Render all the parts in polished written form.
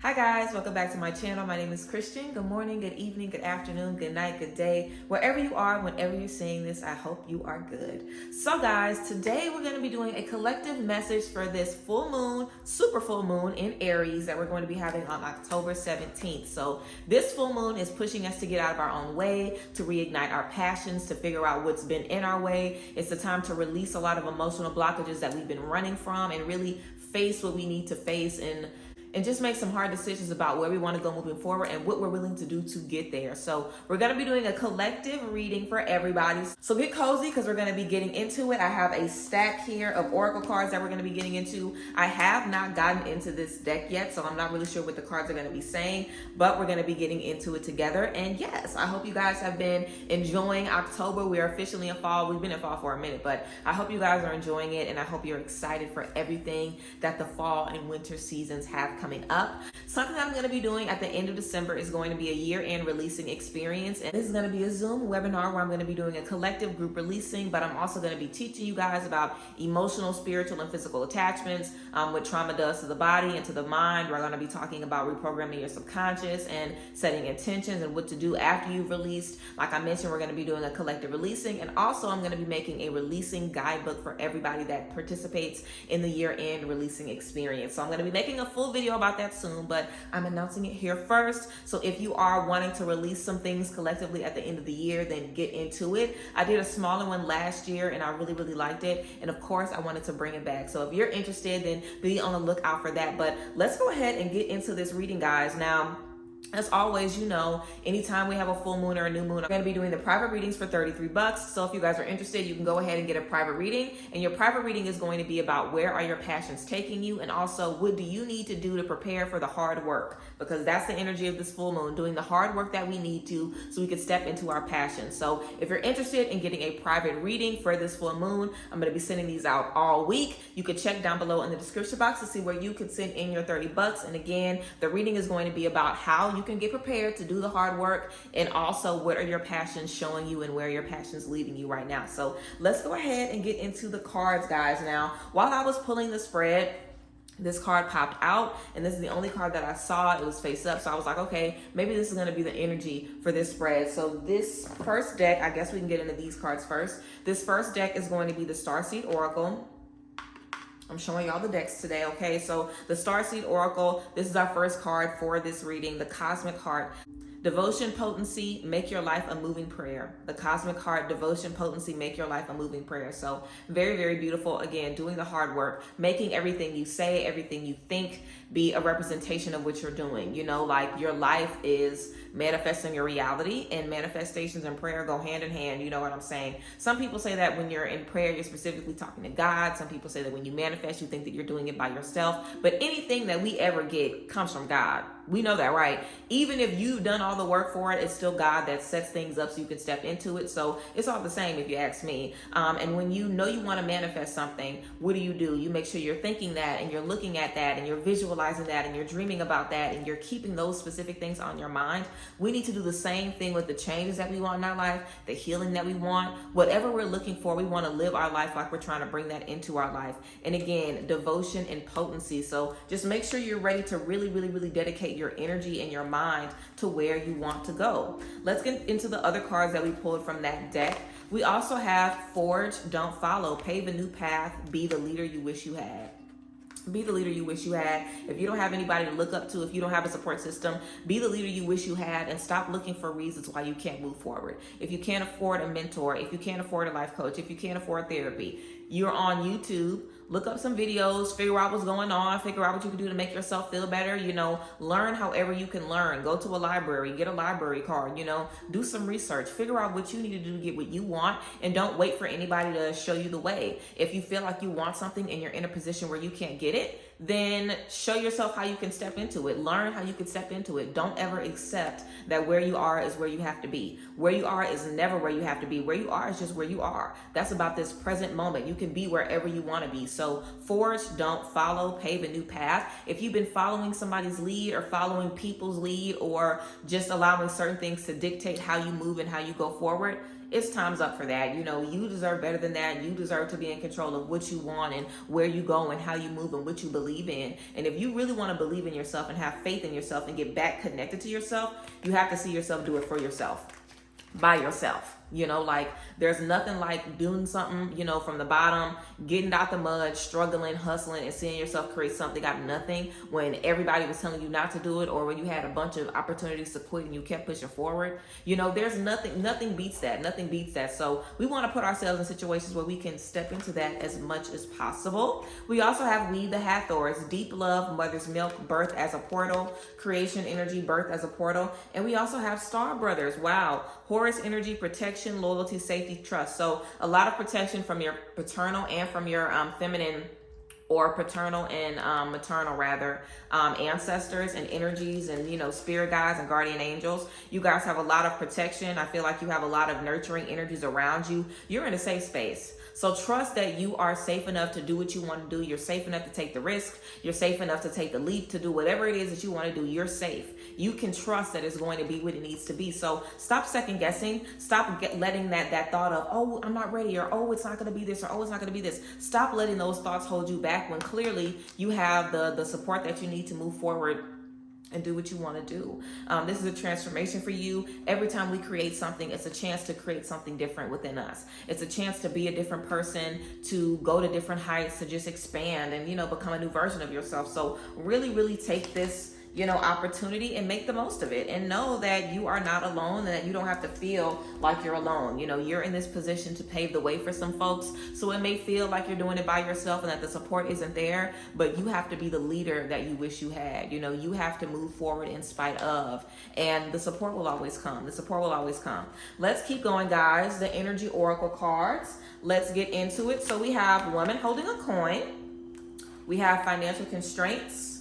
Hi guys, welcome back to my channel. My name is Christian. Good morning, good evening, good afternoon, good night, good day. Wherever you are, whenever you're seeing this, I hope you are good. So guys, today we're going to be doing a collective message for this full moon, super full moon in Aries that we're going to be having on October 17th. So this full moon is pushing us to get out of our own way, to reignite our passions, to figure out what's been in our way. It's the time to release a lot of emotional blockages that we've been running from and really face what we need to face and just make some hard decisions about where we want to go moving forward and what we're willing to do to get there. So we're going to be doing a collective reading for everybody. So get cozy because we're going to be getting into it. I have a stack here of oracle cards that we're going to be getting into. I have not gotten into this deck yet, so I'm not really sure what the cards are going to be saying, but we're going to be getting into it together. And yes, I hope you guys have been enjoying October. We are officially in fall. We've been in fall for a minute, but I hope you guys are enjoying it, and I hope you're excited for everything that the fall and winter seasons have coming up. Something that I'm going to be doing at the end of December is going to be a year-end releasing experience, and this is going to be a Zoom webinar where I'm going to be doing a collective group releasing, but I'm also going to be teaching you guys about emotional, spiritual, and physical attachments, what trauma does to the body and to the mind. We're going to be talking about reprogramming your subconscious and setting intentions and what to do after you've released. Like I mentioned, we're going to be doing a collective releasing, and also I'm going to be making a releasing guidebook for everybody that participates in the year-end releasing experience. So I'm going to be making a full video about that soon, but I'm announcing it here first. So if you are wanting to release some things collectively at the end of the year, then get into it. I did a smaller one last year and I really liked it, and of course I wanted to bring it back. So if you're interested, then be on the lookout for that. But let's go ahead and get into this reading, guys. Now, as always, you know, anytime we have a full moon or a new moon, I'm going to be doing the private readings for $33. So if you guys are interested, you can go ahead and get a private reading. And your private reading is going to be about where are your passions taking you, and also what do you need to do to prepare for the hard work, because that's the energy of this full moon, doing the hard work that we need to so we can step into our passions. So if you're interested in getting a private reading for this full moon, I'm going to be sending these out all week. You can check down below in the description box to see where you can send in your $30. And again, the reading is going to be about how you can get prepared to do the hard work, and also what are your passions showing you and where your passions leading you right now. So let's go ahead and get into the cards, guys. Now, while I was pulling the spread, this card popped out, and this is the only card that I saw. It was face up, so I was like, okay, maybe this is going to be the energy for this spread. So this first deck, I guess we can get into these cards first. This first deck is going to be the Starseed Oracle. I'm showing y'all the decks today, okay? So the Starseed Oracle, this is our first card for this reading, the Cosmic Heart. Devotion, potency, make your life a moving prayer. The Cosmic Heart, devotion, potency, make your life a moving prayer. So very beautiful. Again, doing the hard work, making everything you say, everything you think be a representation of what you're doing. You know, like your life is manifesting your reality, and manifestations and prayer go hand in hand. You know what I'm saying? Some people say that when you're in prayer, you're specifically talking to God. Some people say that when you manifest, you think that you're doing it by yourself. But anything that we ever get comes from God. We know that, right? Even if you've done all the work for it, it's still God that sets things up so you can step into it. So it's all the same if you ask me. And when you know you want to manifest something, what do? You make sure you're thinking that, and you're looking at that, and you're visualizing that, and you're dreaming about that, and you're keeping those specific things on your mind. We need to do the same thing with the changes that we want in our life, the healing that we want, whatever we're looking for. We want to live our life like we're trying to bring that into our life. And again, devotion and potency. So just make sure you're ready to really dedicate your energy and your mind to where you want to go. Let's get into the other cards that we pulled from that deck. We also have Forge, Don't Follow, pave a new path, be the leader you wish you had. Be the leader you wish you had. If you don't have anybody to look up to, if you don't have a support system, be the leader you wish you had, and stop looking for reasons why you can't move forward. If you can't afford a mentor, if you can't afford a life coach, if you can't afford therapy, you're on YouTube. Look up some videos, figure out what's going on, figure out what you can do to make yourself feel better, you know, learn however you can learn. Go to a library, get a library card, you know, do some research, figure out what you need to do to get what you want, and don't wait for anybody to show you the way. If you feel like you want something and you're in a position where you can't get it, then show yourself how you can step into it. Learn how you can step into it. Don't ever accept that where you are is where you have to be. Where you are is never where you have to be. Where you are is just where you are. That's about this present moment. You can be wherever you want to be. So forge, don't follow, pave a new path. If you've been following somebody's lead or following people's lead or just allowing certain things to dictate how you move and how you go forward, it's time's up for that. You know, you deserve better than that. You deserve to be in control of what you want and where you go and how you move and what you believe in. And if you really want to believe in yourself and have faith in yourself and get back connected to yourself, you have to see yourself do it for yourself, by yourself. You know, like there's nothing like doing something, you know, from the bottom, getting out the mud, struggling, hustling, and seeing yourself create something out of nothing when everybody was telling you not to do it, or when you had a bunch of opportunities to quit and you kept pushing forward. You know, there's nothing beats that. Nothing beats that. So we want to put ourselves in situations where we can step into that as much as possible. We also have We the Hathors, deep love, mother's milk, birth as a portal, creation energy, birth as a portal. And we also have Star Brothers. Wow. Horus energy, protection, loyalty, safety, trust. So a lot of protection from your paternal and from your feminine, or paternal and maternal rather, ancestors and energies, and, you know, spirit guides and guardian angels. You guys have a lot of protection. I feel like you have a lot of nurturing energies around you. You're in a safe space. So trust that you are safe enough to do what you want to do. You're safe enough to take the risk. You're safe enough to take the leap, to do whatever it is that you want to do. You're safe. You can trust that it's going to be what it needs to be. So stop second guessing. Stop letting that thought of, oh, I'm not ready, or oh, it's not going to be this, or oh, it's not going to be this. Stop letting those thoughts hold you back when clearly you have the support that you need to move forward and do what you want to do. This is a transformation for you. Every time we create something, it's a chance to create something different within us. It's a chance to be a different person, to go to different heights, to just expand and, you know, become a new version of yourself. So really, really take this, you know, opportunity and make the most of it, and know that you are not alone and that you don't have to feel like you're alone. You know, you're in this position to pave the way for some folks. So it may feel like you're doing it by yourself and that the support isn't there, but you have to be the leader that you wish you had. You know, you have to move forward in spite of, and the support will always come. The support will always come. Let's keep going, guys. The energy oracle cards. Let's get into it. So we have woman holding a coin. We have financial constraints.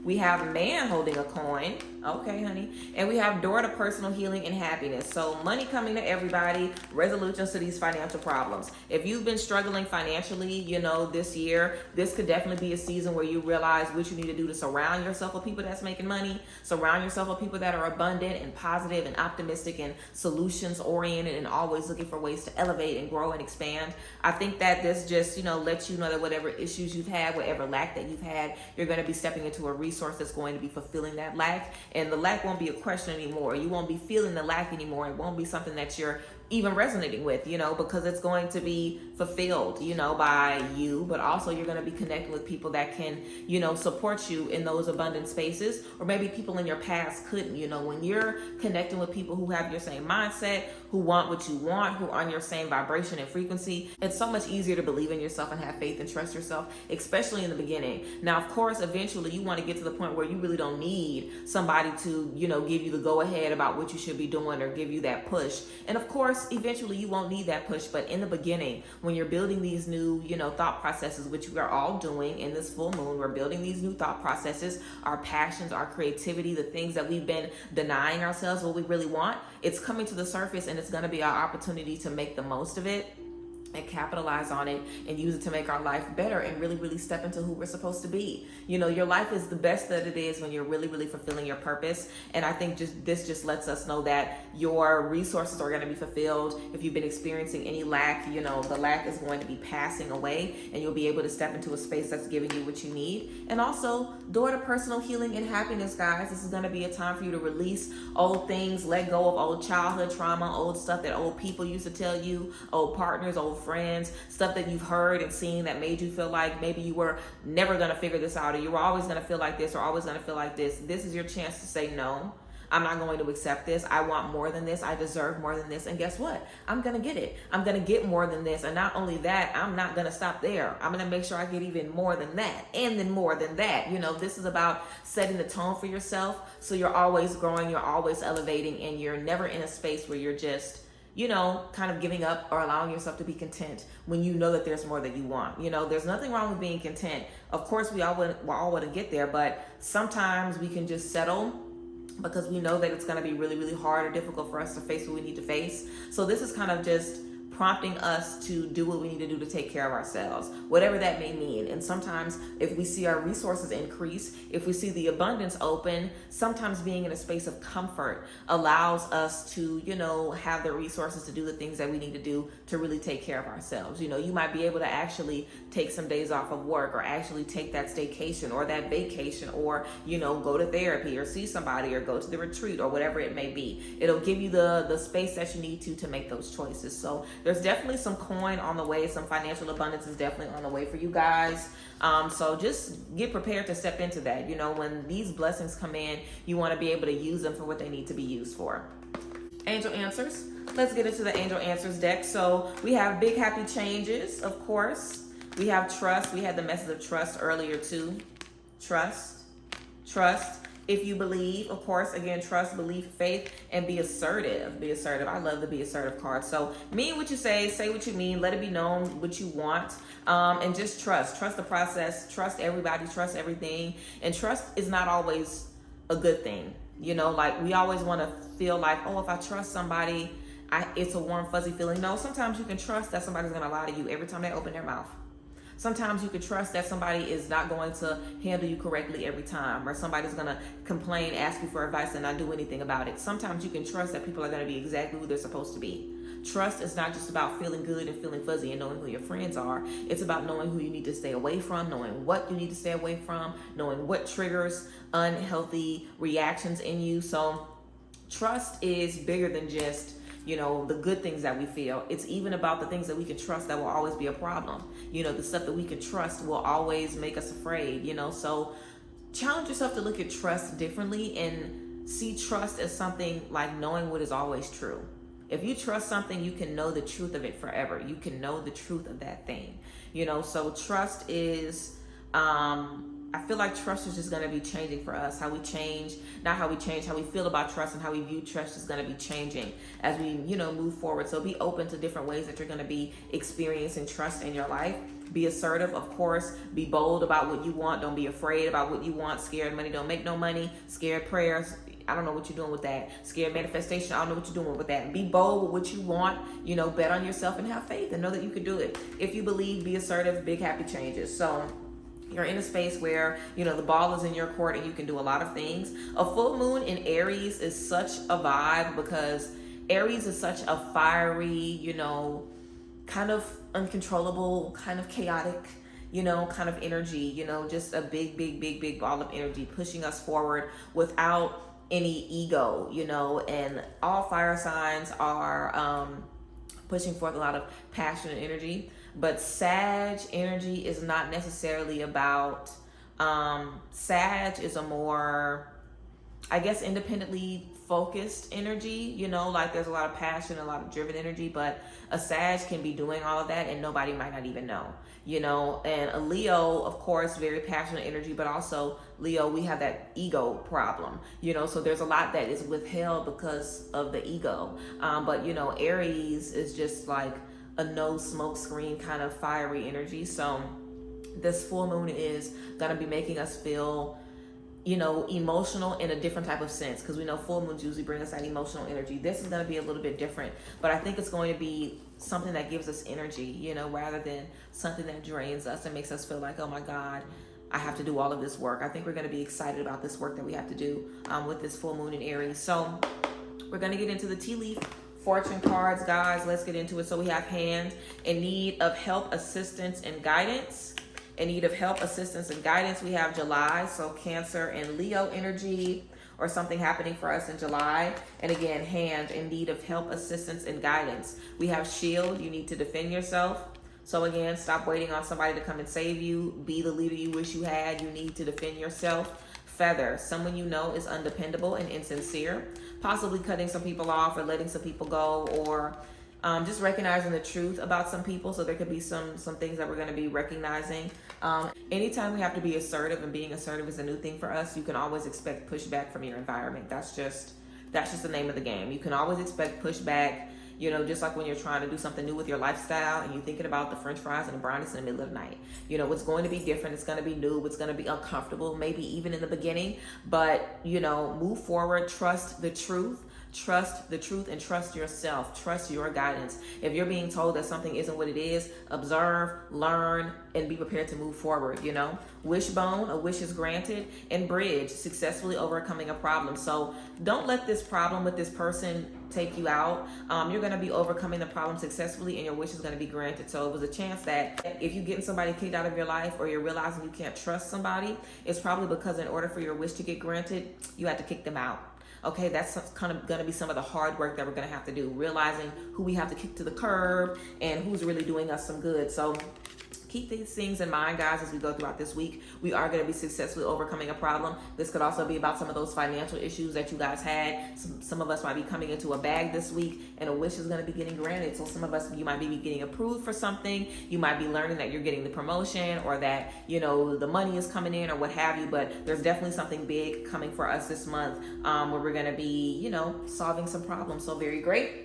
We have man holding a coin. Okay, honey. And we have door to personal healing and happiness. So money coming to everybody, resolutions to these financial problems. If you've been struggling financially, you know, this year, this could definitely be a season where you realize what you need to do to surround yourself with people that's making money, surround yourself with people that are abundant and positive and optimistic and solutions oriented and always looking for ways to elevate and grow and expand. I think that this just, you know, lets you know that whatever issues you've had, whatever lack that you've had, you're going to be stepping into a resource that's going to be fulfilling that lack. And the lack won't be a question anymore. You won't be feeling the lack anymore. It won't be something that you're even resonating with, you know, because it's going to be fulfilled, you know, by you, but also you're going to be connecting with people that can, you know, support you in those abundant spaces, or maybe people in your past couldn't. You know, when you're connecting with people who have your same mindset, who want what you want, who are on your same vibration and frequency, it's so much easier to believe in yourself and have faith and trust yourself, especially in the beginning. Now, of course, eventually you want to get to the point where you really don't need somebody to, you know, give you the go ahead about what you should be doing or give you that push. And of course, eventually you won't need that push, but in the beginning, when you're building these new, you know, thought processes, which we are all doing in this full moon, we're building these new thought processes, our passions, our creativity, the things that we've been denying ourselves what we really want, it's coming to the surface, and it's going to be our opportunity to make the most of it and capitalize on it and use it to make our life better and really, really step into who we're supposed to be. You know, your life is the best that it is when you're really, really fulfilling your purpose. And I think this just lets us know that your resources are going to be fulfilled. If you've been experiencing any lack, you know, the lack is going to be passing away, and you'll be able to step into a space that's giving you what you need. And also, door to personal healing and happiness, guys. This is going to be a time for you to release old things, let go of old childhood trauma, old stuff that old people used to tell you, old partners, old friends, stuff that you've heard and seen that made you feel like maybe you were never going to figure this out, or you were always going to feel like this, or always going to feel like this. This is your chance to say, no, I'm not going to accept this. I want more than this. I deserve more than this. And guess what? I'm going to get it. I'm going to get more than this. And not only that, I'm not going to stop there. I'm going to make sure I get even more than that, and then more than that. You know, this is about setting the tone for yourself. So you're always growing, you're always elevating, and you're never in a space where you're just, you know, kind of giving up or allowing yourself to be content when you know that there's more that you want. You know, there's nothing wrong with being content. Of course, we all want to get there, but sometimes we can just settle because we know that it's going to be really, really hard or difficult for us to face what we need to face. So this is kind of just prompting us to do what we need to do to take care of ourselves, whatever that may mean. And sometimes if we see our resources increase, if we see the abundance open, sometimes being in a space of comfort allows us to, have the resources to do the things that we need to do to really take care of ourselves. You might be able to actually take some days off of work, or actually take that staycation or that vacation, or, go to therapy or see somebody or go to the retreat or whatever it may be. It'll give you the space that you need to make those choices. So there's definitely some coin on the way. Some financial abundance is definitely on the way for you guys. So just get prepared to step into that. When these blessings come in, you want to be able to use them for what they need to be used for. Angel answers. Let's get into the angel answers deck. So we have big happy changes, of course. We have trust. We had the message of trust earlier too. Trust. If you believe, of course, again, trust, belief, faith, and be assertive. Be assertive. I love the be assertive card. So mean what you say what you mean, let it be known what you want, and just trust. Trust the process, trust everybody, trust everything. And trust is not always a good thing. Like we always want to feel like, oh, if I trust somebody, it's a warm, fuzzy feeling. No, sometimes you can trust that somebody's going to lie to you every time they open their mouth. Sometimes you can trust that somebody is not going to handle you correctly every time, or somebody's going to complain, ask you for advice, and not do anything about it. Sometimes you can trust that people are going to be exactly who they're supposed to be. Trust is not just about feeling good and feeling fuzzy and knowing who your friends are. It's about knowing who you need to stay away from, knowing what you need to stay away from, knowing what triggers unhealthy reactions in you. So trust is bigger than just the good things that we feel. It's even about the things that we can trust that will always be a problem. The stuff that we can trust will always make us afraid, So challenge yourself to look at trust differently and see trust as something like knowing what is always true. If you trust something, you can know the truth of it forever. You can know the truth of that thing, So trust is, I feel like trust is just going to be changing for us. How we feel about trust and how we view trust is going to be changing as we, move forward. So be open to different ways that you're going to be experiencing trust in your life. Be assertive, of course. Be bold about what you want. Don't be afraid about what you want. Scared money don't make no money. Scared prayers, I don't know what you're doing with that. Scared manifestation, I don't know what you're doing with that. Be bold with what you want. Bet on yourself and have faith and know that you can do it. If you believe, be assertive, big happy changes. So you're in a space where, the ball is in your court and you can do a lot of things. A full moon in Aries is such a vibe because Aries is such a fiery, kind of uncontrollable, kind of chaotic, kind of energy, just a big ball of energy pushing us forward without any ego, and all fire signs are pushing forth a lot of passion and energy. But Sag energy is not necessarily about, Sag is a more, I guess, independently focused energy, like there's a lot of passion, a lot of driven energy, but a Sag can be doing all of that and nobody might not even know, and a Leo, of course, very passionate energy, but also Leo, we have that ego problem, so there's a lot that is withheld because of the ego. But Aries is just like a no smoke screen kind of fiery energy. So this full moon is going to be making us feel, emotional in a different type of sense, because we know full moons usually bring us that emotional energy. This is going to be a little bit different, but I think it's going to be something that gives us energy, rather than something that drains us and makes us feel like, oh my God, I have to do all of this work. I think we're going to be excited about this work that we have to do with this full moon in Aries. So we're going to get into the tea leaf fortune cards, guys. Let's get into it. So we have hand in need of help, assistance, and guidance. In need of help, assistance, and guidance. We have July, so Cancer and Leo energy, or something happening for us in July. And again, hand in need of help, assistance, and guidance. We have shield, you need to defend yourself. So again, stop waiting on somebody to come and save you. Be the leader you wish you had. You need to defend yourself. Feather, someone you know is undependable and insincere, possibly cutting some people off or letting some people go, or just recognizing the truth about some people. So there could be some things that we're going to be recognizing. Anytime we have to be assertive, and being assertive is a new thing for us, you can always expect pushback from your environment. That's just the name of the game. You can always expect pushback. Just like when you're trying to do something new with your lifestyle and you're thinking about the french fries and the brownies in the middle of the night. It's going to be different. It's going to be new. It's going to be uncomfortable, maybe even in the beginning. But, move forward. Trust the truth. Trust the truth and trust yourself. Trust your guidance. If you're being told that something isn't what it is, observe, learn, and be prepared to move forward, you know. Wishbone, a wish is granted, and bridge, successfully overcoming a problem. So don't let this problem with this person take you out. You're going to be overcoming the problem successfully, and your wish is going to be granted. So it was a chance that if you're getting somebody kicked out of your life, or you're realizing you can't trust somebody, it's probably because in order for your wish to get granted, you had to kick them out. Okay, that's kind of going to be some of the hard work that we're going to have to do, realizing who we have to kick to the curb and who's really doing us some good. So keep these things in mind, guys, as we go throughout this week. We are going to be successfully overcoming a problem. This could also be about some of those financial issues that you guys had. Some of us might be coming into a bag this week, and a wish is going to be getting granted. So some of us, you might be getting approved for something. You might be learning that you're getting the promotion, or that, you know, the money is coming in, or what have you. But there's definitely something big coming for us this month, where we're going to be, you know, solving some problems. So very great.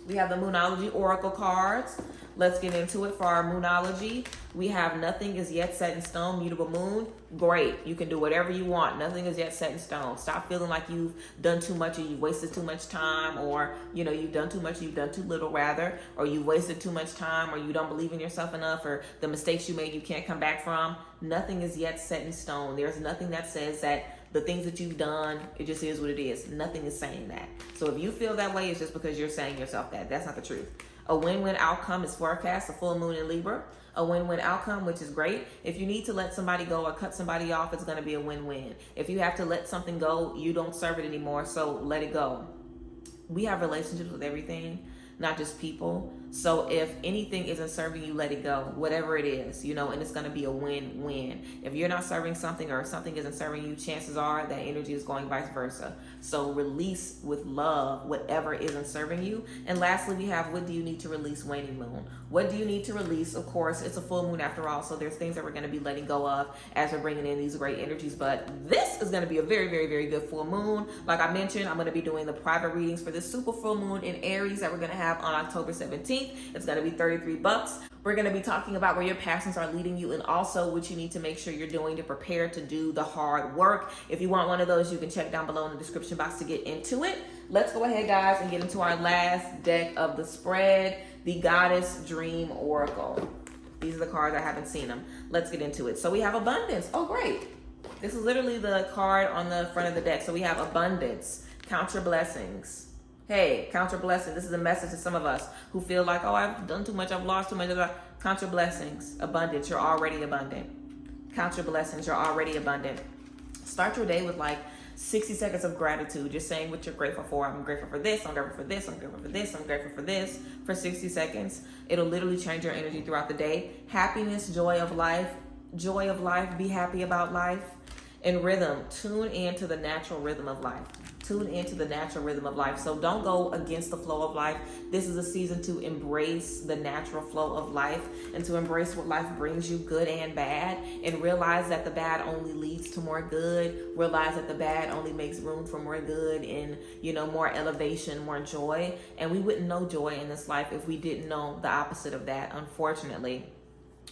We have the Moonology Oracle cards. Let's get into it for our Moonology. We have nothing is yet set in stone, mutable moon. Great. You can do whatever you want. Nothing is yet set in stone. Stop feeling like you've done too much, or you've wasted too much time, or, you know, you've done too much, you've done too little rather, or you wasted too much time, or you don't believe in yourself enough, or the mistakes you made you can't come back from. Nothing is yet set in stone. There's nothing that says that the things that you've done, it just is what it is. Nothing is saying that. So if you feel that way, it's just because you're saying yourself that. That's not the truth. A win-win outcome is forecast, a full moon in Libra. A win-win outcome, which is great. If you need to let somebody go or cut somebody off, it's going to be a win-win. If you have to let something go, you don't serve it anymore, so let it go. We have relationships with everything, not just people. So if anything isn't serving you, let it go, whatever it is, you know, and it's going to be a win-win. If you're not serving something, or if something isn't serving you, chances are that energy is going vice versa. So release with love whatever isn't serving you. And lastly, we have, what do you need to release? Waning moon. What do you need to release? Of course, it's a full moon after all, so there's things that we're going to be letting go of as we're bringing in these great energies. But this is going to be a very, very, very good full moon. Like I mentioned, I'm going to be doing the private readings for this super full moon in Aries that we're going to have on October 17th. It's going to be $33. We're going to be talking about where your passions are leading you, and also what you need to make sure you're doing to prepare to do the hard work. If you want one of those, you can check down below in the description box to get into it. Let's go ahead, guys, and get into our last deck of the spread, the Goddess Dream Oracle. These are the cards. I haven't seen them. Let's get into it. So we have abundance. Oh, great. This is literally the card on the front of the deck. So we have abundance. Count your blessings. Hey, count your blessings. This is a message to some of us who feel like, oh, I've done too much, I've lost too much. Count your blessings. Abundance. You're already abundant. Count your blessings. You're already abundant. Start your day with like 60 seconds of gratitude, just saying what you're grateful for. I'm grateful for this, I'm grateful for this, I'm grateful for this, I'm grateful for this, for 60 seconds. It'll literally change your energy throughout the day. Happiness, joy of life, be happy about life. And rhythm, tune into the natural rhythm of life. Tune into the natural rhythm of life. So don't go against the flow of life. This is a season to embrace the natural flow of life, and to embrace what life brings you, good and bad, and realize that the bad only leads to more good. Realize that the bad only makes room for more good and, you know, more elevation, more joy. And we wouldn't know joy in this life if we didn't know the opposite of that, unfortunately.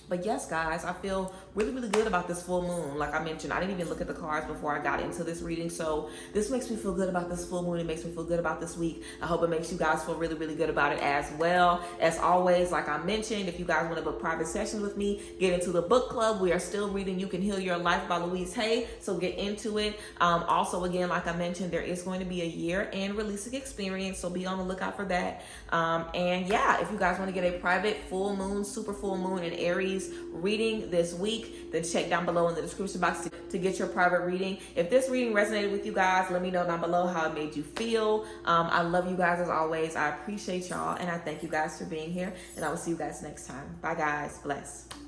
But yes, guys, I feel really, really good about this full moon. Like I mentioned, I didn't even look at the cards before I got into this reading. So this makes me feel good about this full moon. It makes me feel good about this week. I hope it makes you guys feel really, really good about it as well. As always, like I mentioned, if you guys want to book private sessions with me, get into the book club. We are still reading You Can Heal Your Life by Louise Hay. So get into it. Also, again, like I mentioned, there is going to be a year-end releasing experience. So be on the lookout for that. And yeah, if you guys want to get a private full moon, super full moon in Aries reading this week, then check down below in the description box to get your private reading. If this reading resonated with you guys, let me know down below how it made you feel. I love you guys as always. I appreciate y'all, and I thank you guys for being here, and I will see you guys next time. Bye guys. Bless.